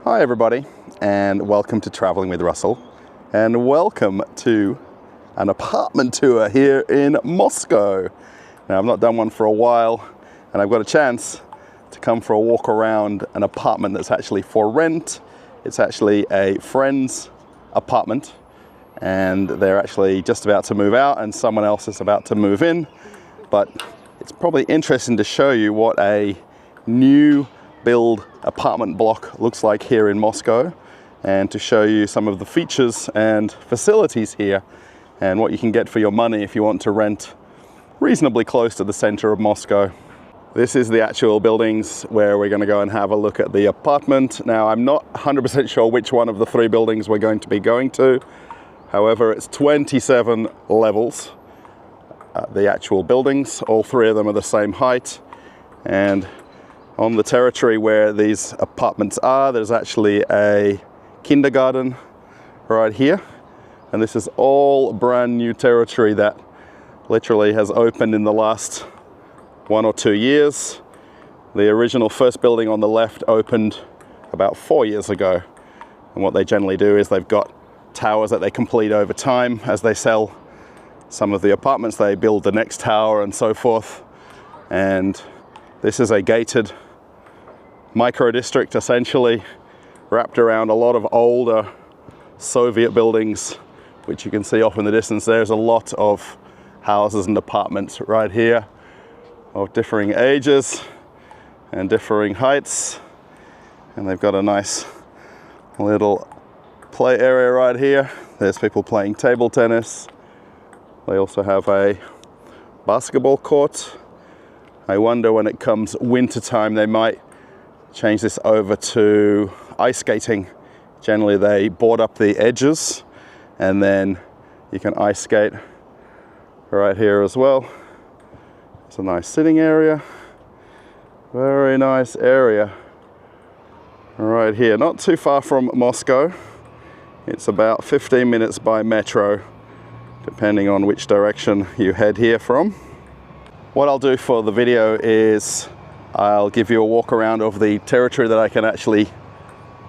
Hi everybody, and welcome to Traveling with Russell, and welcome to an apartment tour here in Moscow. Now, I've not done one for a while, and I've got a chance to come for a walk around an apartment that's actually for rent. It's actually a friend's apartment, and they're actually just about to move out, and someone else is about to move in. But it's probably interesting to show you what a new build apartment block looks like here in Moscow, and to show you some of the features and facilities here and what you can get for your money if you want to rent reasonably close to the center of Moscow. This is the actual buildings where we're going to go and have a look at the apartment. Now, I'm not 100% sure which one of the three buildings we're going to be going to. However, it's 27 levels, the actual buildings. All three of them are the same height, and on the territory where these apartments are, there's actually a kindergarten right here. And this is all brand new territory that literally has opened in the last 1 or 2 years. The original first building on the left opened about 4 years ago. And what they generally do is they've got towers that they complete over time. As they sell some of the apartments, they build the next tower and so forth. And this is a gated micro district, essentially wrapped around a lot of older Soviet buildings, which you can see off in the distance. There's a lot of houses and apartments right here of differing ages and differing heights. And they've got a nice little play area right here. There's people playing table tennis. They also have a basketball court. I wonder when it comes winter time, they might change this over to ice skating. Generally, they board up the edges and then you can ice skate right here as well. It's a nice sitting area. Very nice area right here. Not too far from Moscow. It's about 15 minutes by metro, depending on which direction you head here from. What I'll do for the video is I'll give you a walk around of the territory that I can actually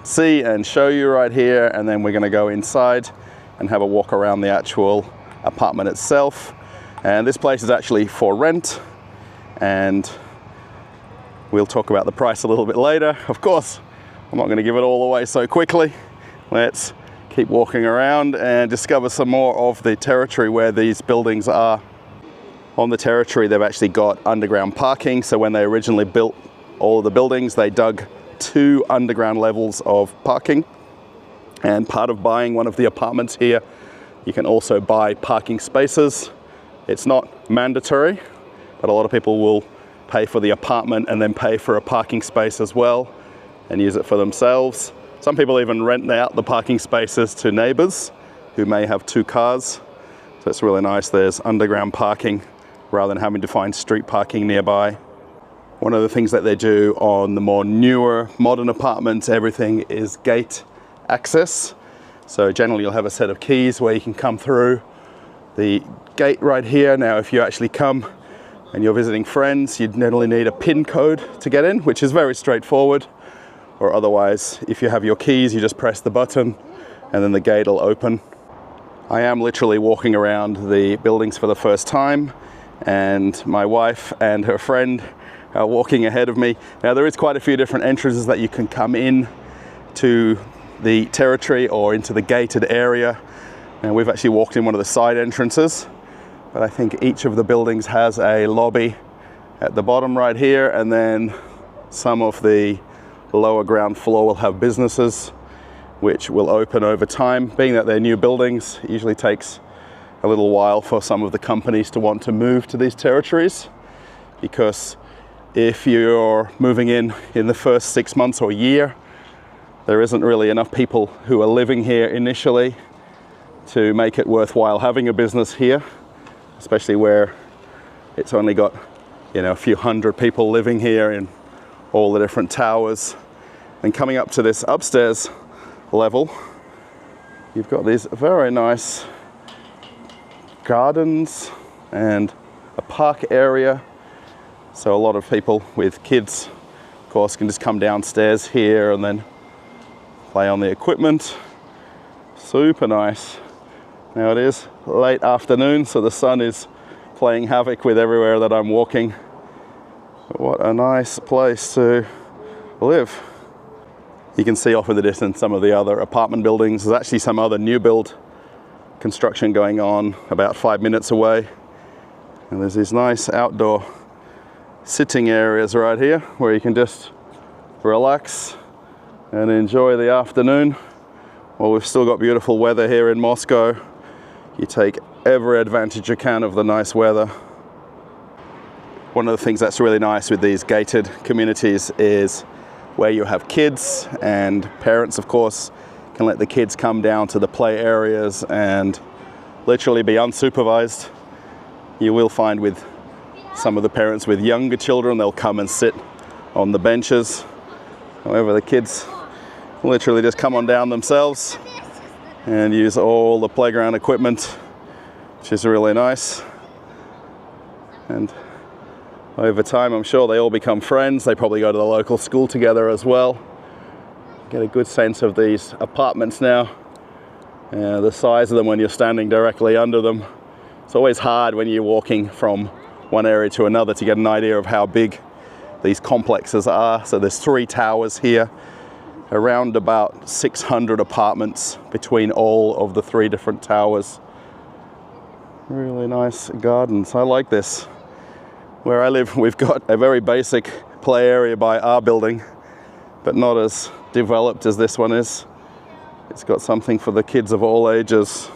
see and show you right here, and then we're going to go inside and have a walk around the actual apartment itself. And this place is actually for rent, and we'll talk about the price a little bit later. Of course, I'm not going to give it all away so quickly. Let's keep walking around and discover some more of the territory where these buildings are. On the territory, they've actually got underground parking. So when they originally built all of the buildings, they dug 2 underground levels of parking. And part of buying one of the apartments here, you can also buy parking spaces. It's not mandatory, but a lot of people will pay for the apartment and then pay for a parking space as well and use it for themselves. Some people even rent out the parking spaces to neighbors who may have 2 cars. So it's really nice. There's underground parking rather than having to find street parking nearby. One of the things that they do on the more newer modern apartments, everything is gate access. So generally you'll have a set of keys where you can come through the gate right here. Now, if you actually come and you're visiting friends, you'd generally need a PIN code to get in, which is very straightforward. Or otherwise, if you have your keys, you just press the button and then the gate will open. I am literally walking around the buildings for the first time, and my wife and her friend are walking ahead of me. Now, there is quite a few different entrances that you can come in to the territory or into the gated area. Now, we've actually walked in one of the side entrances, but I think each of the buildings has a lobby at the bottom right here, and then some of the lower ground floor will have businesses which will open over time. Being that they're new buildings, it usually takes a little while for some of the companies to want to move to these territories, because if you're moving in the first 6 months or year, there isn't really enough people who are living here initially to make it worthwhile having a business here, especially where it's only got, a few hundred people living here in all the different towers. And coming up to this upstairs level, you've got these very nice gardens and a park area. So a lot of people with kids, of course, can just come downstairs here and then play on the equipment. Super nice. Now it is late afternoon, so the sun is playing havoc with everywhere that I'm walking. But what a nice place to live. You can see off in the distance some of the other apartment buildings. There's actually some other new build construction going on about 5 minutes away. And there's these nice outdoor sitting areas right here where you can just relax and enjoy the afternoon. Well, we've still got beautiful weather here in Moscow. You take every advantage you can of the nice weather. One of the things that's really nice with these gated communities is where you have kids, and parents, of course, can let the kids come down to the play areas and literally be unsupervised. You will find with some of the parents with younger children, they'll come and sit on the benches. However, the kids literally just come on down themselves and use all the playground equipment, which is really nice. And over time, I'm sure they all become friends. They probably go to the local school together as well. Get a good sense of these apartments now. The size of them when you're standing directly under them. It's always hard when you're walking from one area to another to get an idea of how big these complexes are. So there's 3 towers here, around about 600 apartments between all of the 3 different towers. Really nice gardens. I like this. Where I live, we've got a very basic play area by our building, but not as developed as this one is. It's got something for the kids of all ages.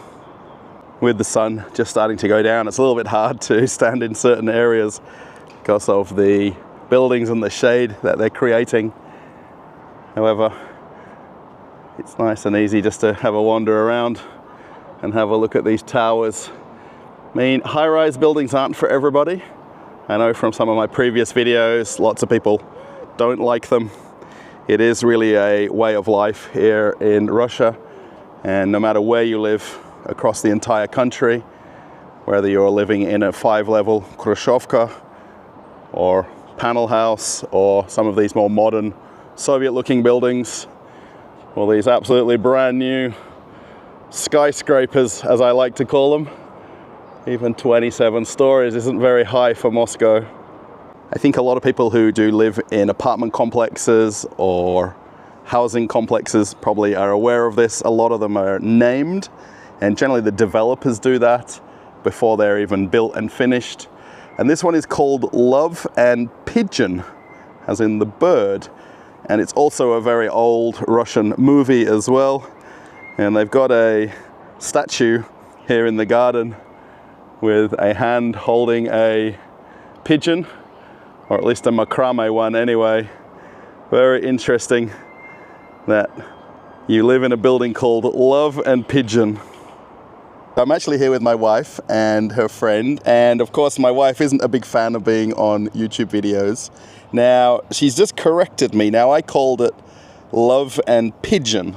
With the sun just starting to go down, it's a little bit hard to stand in certain areas because of the buildings and the shade that they're creating. However, it's nice and easy just to have a wander around and have a look at these towers. I mean, high-rise buildings aren't for everybody. I know from some of my previous videos, lots of people don't like them. It is really a way of life here in Russia, and no matter where you live across the entire country, whether you're living in a 5-level Khrushchevka or panel house or some of these more modern Soviet-looking buildings, or these absolutely brand new skyscrapers, as I like to call them. Even 27 stories isn't very high for Moscow. I think a lot of people who do live in apartment complexes or housing complexes probably are aware of this. A lot of them are named, and generally the developers do that before they're even built and finished. And this one is called Love and Pigeon, as in the bird. And it's also a very old Russian movie as well. And they've got a statue here in the garden with a hand holding a pigeon, or at least a macrame one anyway. Very interesting that you live in a building called Love and Pigeon. I'm actually here with my wife and her friend, and of course my wife isn't a big fan of being on YouTube videos. Now, she's just corrected me. Now, I called it Love and Pigeon.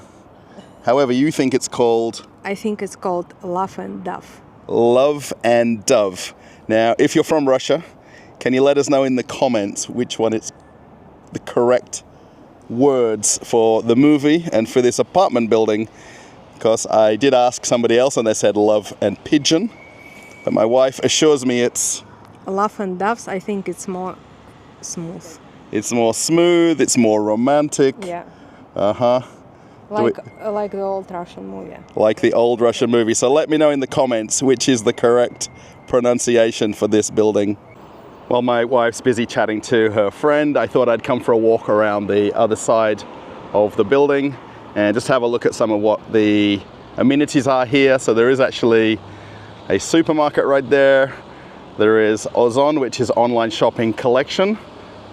However, you think it's called? I think it's called Love and Dove. Love and Dove. Now, if you're from Russia, can you let us know in the comments which one is the correct words for the movie and for this apartment building? Because I did ask somebody else and they said Love and Pigeon, but my wife assures me it's Love and Doves. I think it's more smooth. It's more smooth, it's more romantic. Yeah. Uh-huh. Like the old Russian movie. Like the old Russian movie. So let me know in the comments which is the correct pronunciation for this building. While my wife's busy chatting to her friend, I thought I'd come for a walk around the other side of the building and just have a look at some of what the amenities are here. So there is actually a supermarket right there. There is Ozon, which is online shopping collection,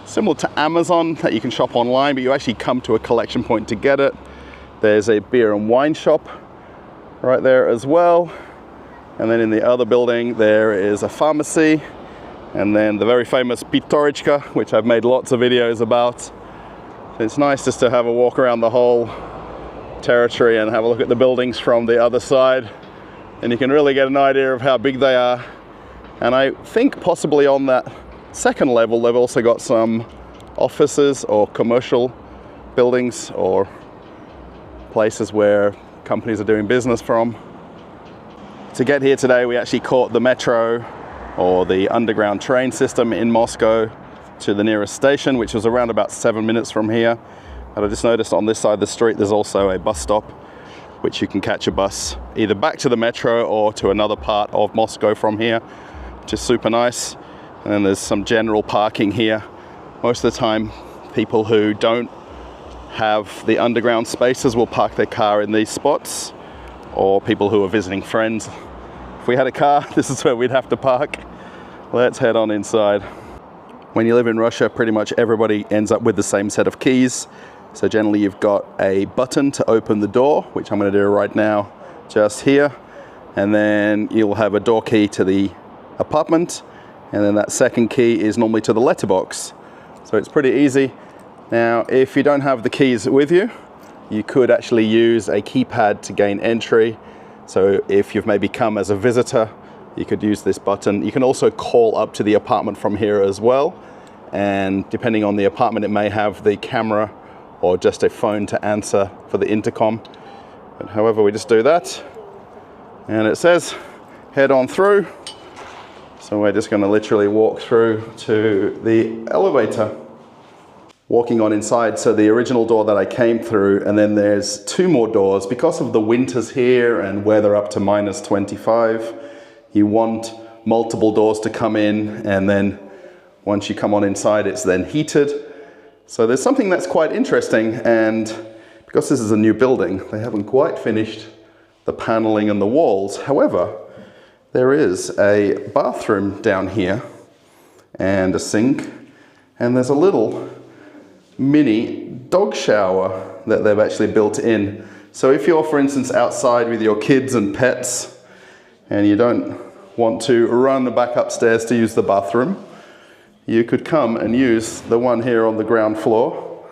similar to Amazon that you can shop online, but you actually come to a collection point to get it. There's a beer and wine shop right there as well. And then in the other building, there is a pharmacy. And then the very famous Pitorichka, which I've made lots of videos about. It's nice just to have a walk around the whole territory and have a look at the buildings from the other side. And you can really get an idea of how big they are. And I think possibly on that second level, they've also got some offices or commercial buildings or places where companies are doing business from. To get here today, we actually caught the metro or the underground train system in Moscow to the nearest station, which was around about 7 minutes from here. And I just noticed on this side of the street, there's also a bus stop, which you can catch a bus either back to the metro or to another part of Moscow from here, which is super nice. And then there's some general parking here. Most of the time, people who don't have the underground spaces will park their car in these spots, or people who are visiting friends. If we had a car, this is where we'd have to park. Let's head on inside. When you live in Russia, pretty much everybody ends up with the same set of keys. So generally you've got a button to open the door, which I'm going to do right now, just here. And then you'll have a door key to the apartment. And then that second key is normally to the letterbox. So it's pretty easy. Now, if you don't have the keys with you, you could actually use a keypad to gain entry. So if you've maybe come as a visitor, you could use this button. You can also call up to the apartment from here as well. And depending on the apartment, it may have the camera or just a phone to answer for the intercom. But however, we just do that. And it says, head on through. So we're just going to literally walk through to the elevator. Walking on inside, so the original door that I came through, and then there's 2 more doors. Because of the winters here and weather up to -25, you want multiple doors to come in, and then once you come on inside, it's then heated. So there's something that's quite interesting, and because this is a new building, they haven't quite finished the paneling and the walls. However, there is a bathroom down here and a sink, and there's a little mini dog shower that they've actually built in. So if you're, for instance, outside with your kids and pets and you don't want to run back upstairs to use the bathroom, you could come and use the one here on the ground floor.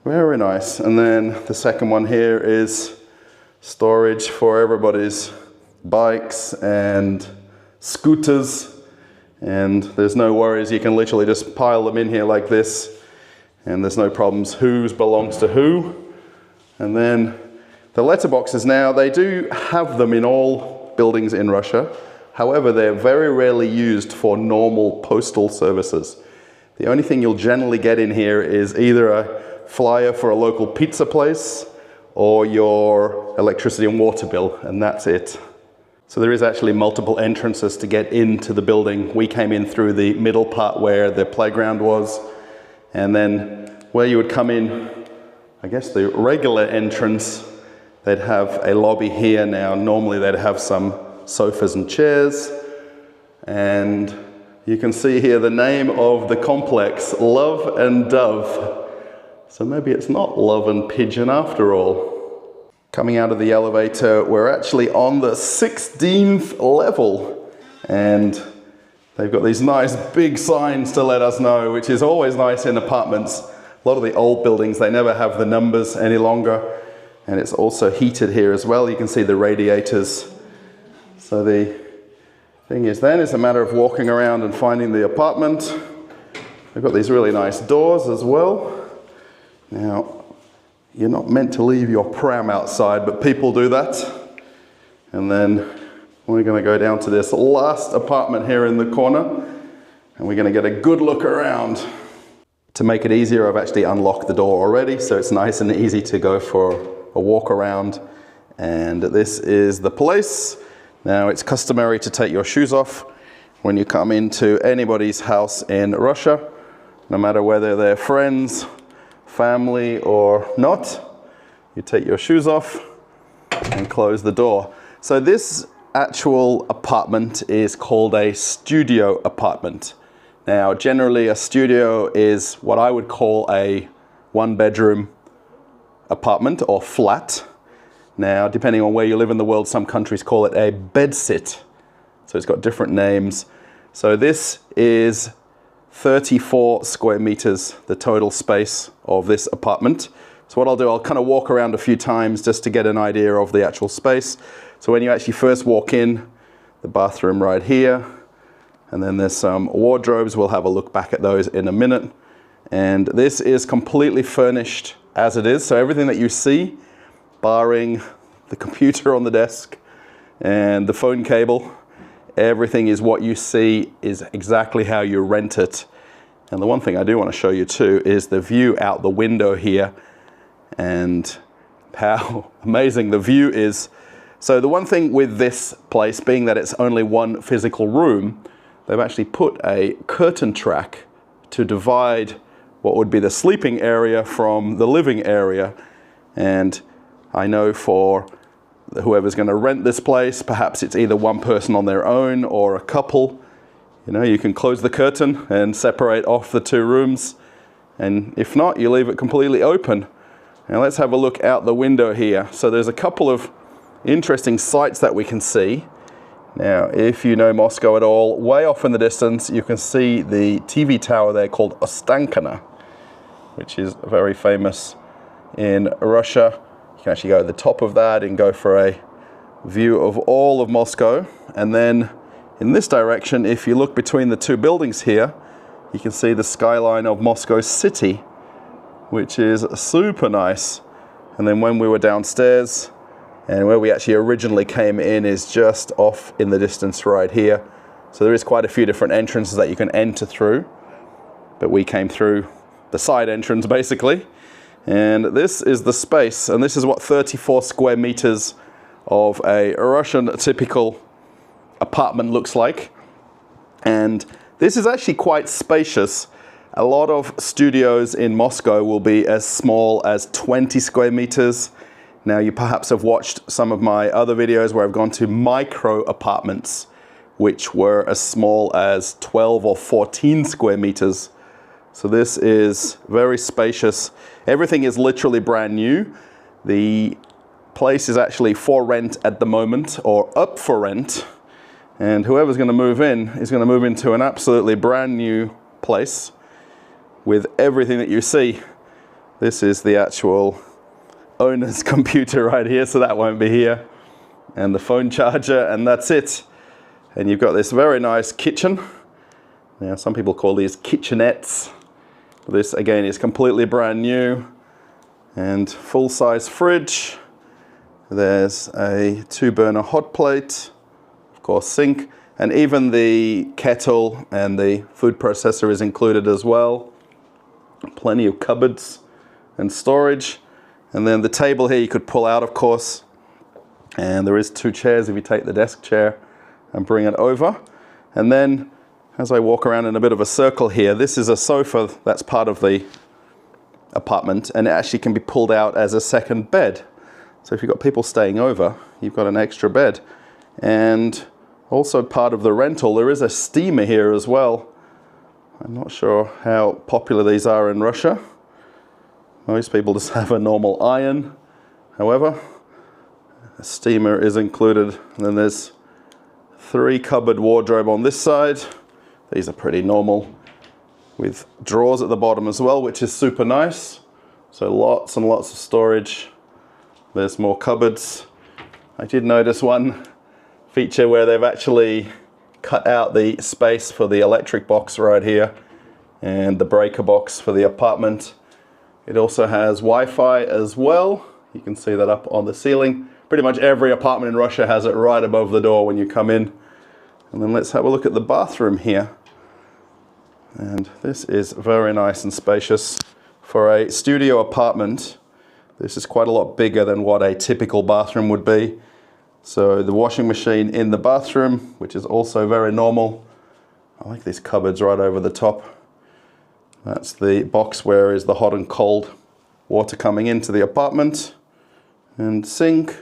Very nice. And then the second one here is storage for everybody's bikes and scooters. And there's no worries, you can literally just pile them in here like this. And there's no problems whose belongs to who. And then the letterboxes now, they do have them in all buildings in Russia. However, they're very rarely used for normal postal services. The only thing you'll generally get in here is either a flyer for a local pizza place or your electricity and water bill, and that's it. So there is actually multiple entrances to get into the building. We came in through the middle part where the playground was. And then where you would come in, I guess the regular entrance, they'd have a lobby here now. Normally they'd have some sofas and chairs. And you can see here the name of the complex, Love and Dove. So maybe it's not Love and Pigeon after all. Coming out of the elevator, we're actually on the 16th level. And they've got these nice big signs to let us know, which is always nice in apartments. A lot of the old buildings, they never have the numbers any longer. And it's also heated here as well. You can see the radiators. So the thing is then, it's a matter of walking around and finding the apartment. They've got these really nice doors as well. Now, you're not meant to leave your pram outside, but people do that. And then we're going to go down to this last apartment here in the corner, and we're going to get a good look around. To make it easier, I've actually unlocked the door already, so it's nice and easy to go for a walk around. And this is the place. Now, it's customary to take your shoes off when you come into anybody's house in Russia, no matter whether they're friends, family, or not. You take your shoes off and close the door. So this actual apartment is called a studio apartment. Now, generally a studio is what I would call a 1-bedroom apartment or flat. Now, depending on where you live in the world, some countries call it a bedsit. So it's got different names. So this is 34 square meters, the total space of this apartment. So what I'll do, I'll kind of walk around a few times just to get an idea of the actual space. So when you actually first walk in, the bathroom right here, and then there's some wardrobes. We'll have a look back at those in a minute. And this is completely furnished as it is. So everything that you see barring the computer on the desk and the phone cable. Everything is what you see is exactly how you rent it. And the one thing I do want to show you too is the view out the window here and how amazing the view is. So the one thing with this place, being that it's only one physical room, they've actually put a curtain track to divide what would be the sleeping area from the living area. And I know for whoever's going to rent this place, perhaps it's either one person on their own or a couple. You know, you can close the curtain and separate off the two rooms. And if not, you leave it completely open. Now let's have a look out the window here. So there's a couple of interesting sights that we can see. Now, if you know Moscow at all, way off in the distance, you can see the TV tower there called Ostankina, which is very famous in Russia. You can actually go to the top of that and go for a view of all of Moscow. And then in this direction, if you look between the two buildings here, you can see the skyline of Moscow city, which is super nice. And then when we were downstairs, and where we actually originally came in is just off in the distance right here. So there is quite a few different entrances that you can enter through, but we came through the side entrance basically. And this is the space, and this is what 34 square meters of a Russian typical apartment looks like. And this is actually quite spacious. A lot of studios in Moscow will be as small as 20 square meters. Now, you perhaps have watched some of my other videos where I've gone to micro apartments, which were as small as 12 or 14 square meters. So this is very spacious. Everything is literally brand new. The place is actually for rent at the moment, or up for rent. And whoever's going to move in is going to move into an absolutely brand new place with everything that you see. This is the actual owner's computer right here, so that won't be here. And the phone charger, and that's it. And you've got this very nice kitchen. Now, some people call these kitchenettes. This, again, is completely brand new. And full-size fridge. There's a 2-burner hot plate. Of course, sink. And even the kettle and the food processor is included as well. Plenty of cupboards and storage. And then the table here you could pull out, of course. And there is 2 chairs if you take the desk chair and bring it over. And then, as I walk around in a bit of a circle here, this is a sofa that's part of the apartment, and it actually can be pulled out as a second bed. So if you've got people staying over, you've got an extra bed. And also part of the rental, there is a steamer here as well. I'm not sure how popular these are in Russia. Most people just have a normal iron. However, a steamer is included. And then there's 3 cupboard wardrobe on this side. These are pretty normal, with drawers at the bottom as well, which is super nice. So lots and lots of storage. There's more cupboards. I did notice one feature where they've actually cut out the space for the electric box right here and the breaker box for the apartment. It also has Wi-Fi as well. You can see that up on the ceiling. Pretty much every apartment in Russia has it right above the door when you come in. And then let's have a look at the bathroom here. And this is very nice and spacious. For a studio apartment, this is quite a lot bigger than what a typical bathroom would be. So the washing machine in the bathroom, which is also very normal. I like these cupboards right over the top. That's the box where is the hot and cold water coming into the apartment. And sink,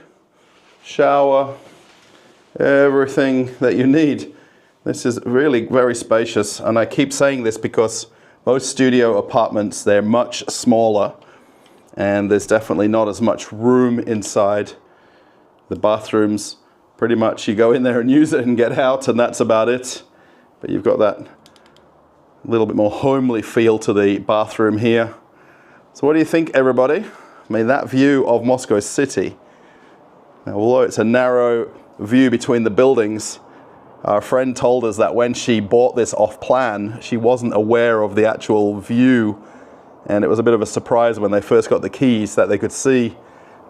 shower, everything that you need. This is really very spacious, and I keep saying this because most studio apartments, they're much smaller, and there's definitely not as much room inside. The bathrooms, pretty much you go in there and use it and get out, and that's about it. But you've got that little bit more homely feel to the bathroom here. So what do you think, everybody? I mean, that view of Moscow city, now, although it's a narrow view between the buildings, our friend told us that when she bought this off plan, she wasn't aware of the actual view, and it was a bit of a surprise when they first got the keys that they could see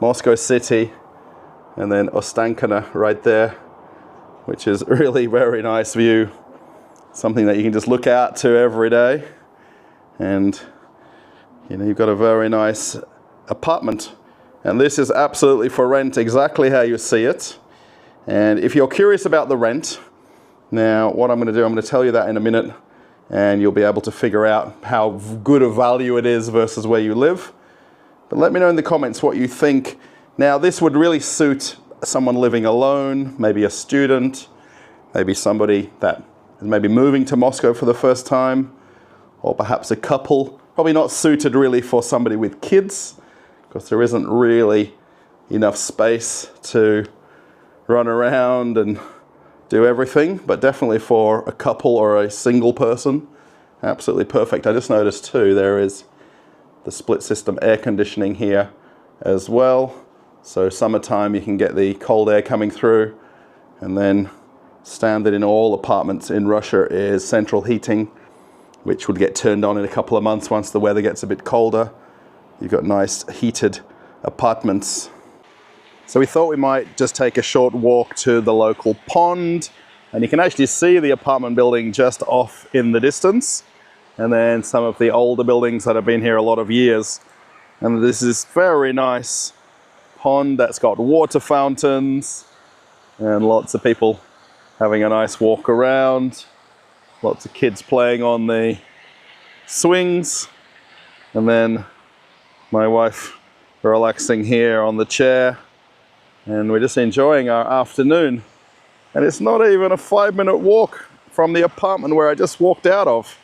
Moscow city, and then Ostankina right there, which is really very nice view. Something that you can just look out to every day. And you know, you've got a very nice apartment. And this is absolutely for rent, exactly how you see it. And if you're curious about the rent, now what I'm going to do, I'm going to tell you that in a minute, and you'll be able to figure out how good a value it is versus where you live. But let me know in the comments what you think. Now, this would really suit someone living alone, maybe a student, maybe somebody that is maybe moving to Moscow for the first time, or perhaps a couple. Probably not suited really for somebody with kids, because there isn't really enough space to run around and do everything, but definitely for a couple or a single person, absolutely perfect. I just noticed too, there is the split system air conditioning here as well. So summertime you can get the cold air coming through, and then standard in all apartments in Russia is central heating, which would get turned on in a couple of months once the weather gets a bit colder. You've got nice heated apartments. So we thought we might just take a short walk to the local pond, and you can actually see the apartment building just off in the distance, and then some of the older buildings that have been here a lot of years. And this is very nice pond that's got water fountains and lots of people having a nice walk around, lots of kids playing on the swings, and then my wife relaxing here on the chair, and we're just enjoying our afternoon. And it's not even a 5-minute walk from the apartment where I just walked out of.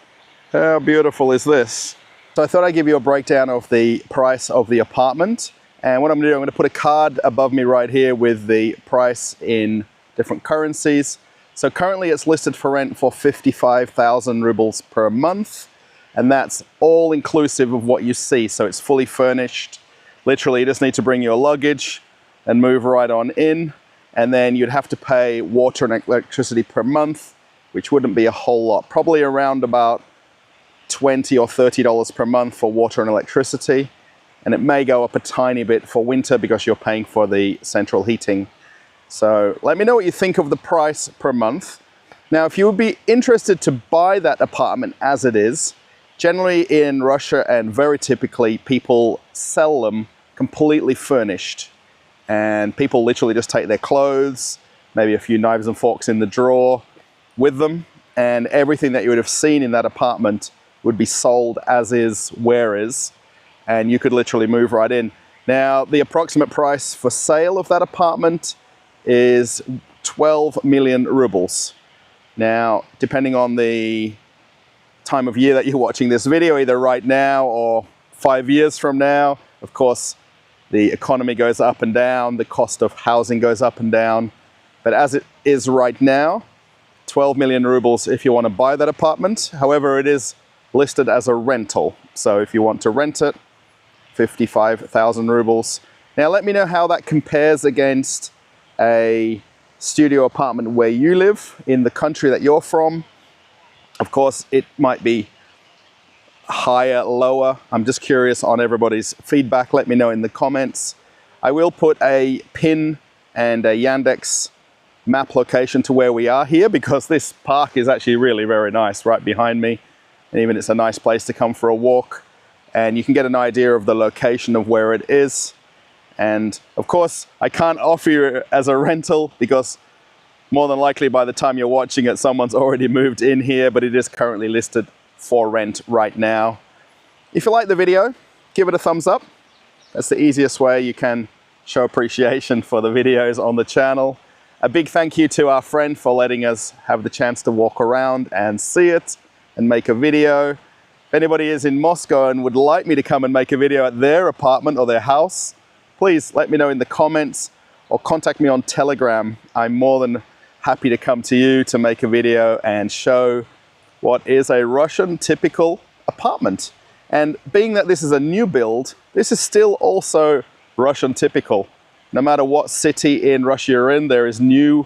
How beautiful is this? So I thought I'd give you a breakdown of the price of the apartment. And what I'm gonna do, I'm gonna put a card above me right here with the price in different currencies. So currently it's listed for rent for 55,000 rubles per month. And that's all inclusive of what you see. So it's fully furnished. Literally, you just need to bring your luggage and move right on in. And then you'd have to pay water and electricity per month, which wouldn't be a whole lot. Probably around about $20 or $30 per month for water and electricity. And it may go up a tiny bit for winter because you're paying for the central heating. So let me know what you think of the price per month. Now, if you would be interested to buy that apartment as it is, generally in Russia and very typically, people sell them completely furnished. And people literally just take their clothes, maybe a few knives and forks in the drawer with them, and everything that you would have seen in that apartment would be sold as is, where is, and you could literally move right in. Now, the approximate price for sale of that apartment is 12 million rubles. Now, depending on the time of year that you're watching this video, either right now or 5 years from now, of course, the economy goes up and down, the cost of housing goes up and down. But as it is right now, 12 million rubles if you want to buy that apartment. However, it is listed as a rental. So if you want to rent it, 55,000 rubles. Now let me know how that compares against a studio apartment where you live in the country that you're from. Of course, it might be higher, lower. I'm just curious on everybody's feedback. Let me know in the comments. I will put a pin and a Yandex map location to where we are here, because this park is actually really very nice right behind me. And even it's a nice place to come for a walk. And you can get an idea of the location of where it is. And of course, I can't offer you as a rental because more than likely by the time you're watching it, someone's already moved in here, but it is currently listed for rent right now. If you like the video, give it a thumbs up. That's the easiest way you can show appreciation for the videos on the channel. A big thank you to our friend for letting us have the chance to walk around and see it and make a video. If anybody is in Moscow and would like me to come and make a video at their apartment or their house, please let me know in the comments or contact me on Telegram. I'm more than happy to come to you to make a video and show what is a Russian typical apartment. And being that this is a new build, this is still also Russian typical. No matter what city in Russia you're in, there is new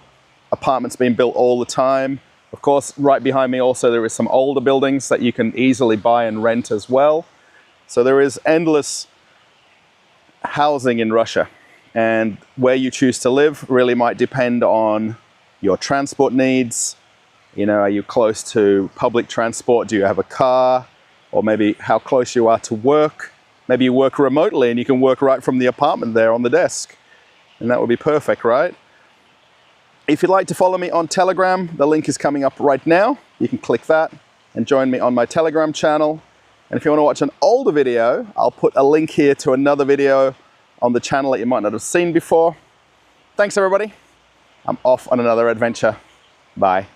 apartments being built all the time. Of course, right behind me also there is some older buildings that you can easily buy and rent as well. So there is endless housing in Russia. And where you choose to live really might depend on your transport needs. You know, are you close to public transport? Do you have a car? Or maybe how close you are to work. Maybe you work remotely and you can work right from the apartment there on the desk. And that would be perfect, right? If you'd like to follow me on Telegram, the link is coming up right now. You can click that and join me on my Telegram channel. And if you want to watch an older video, I'll put a link here to another video on the channel that you might not have seen before. Thanks, everybody. I'm off on another adventure. Bye.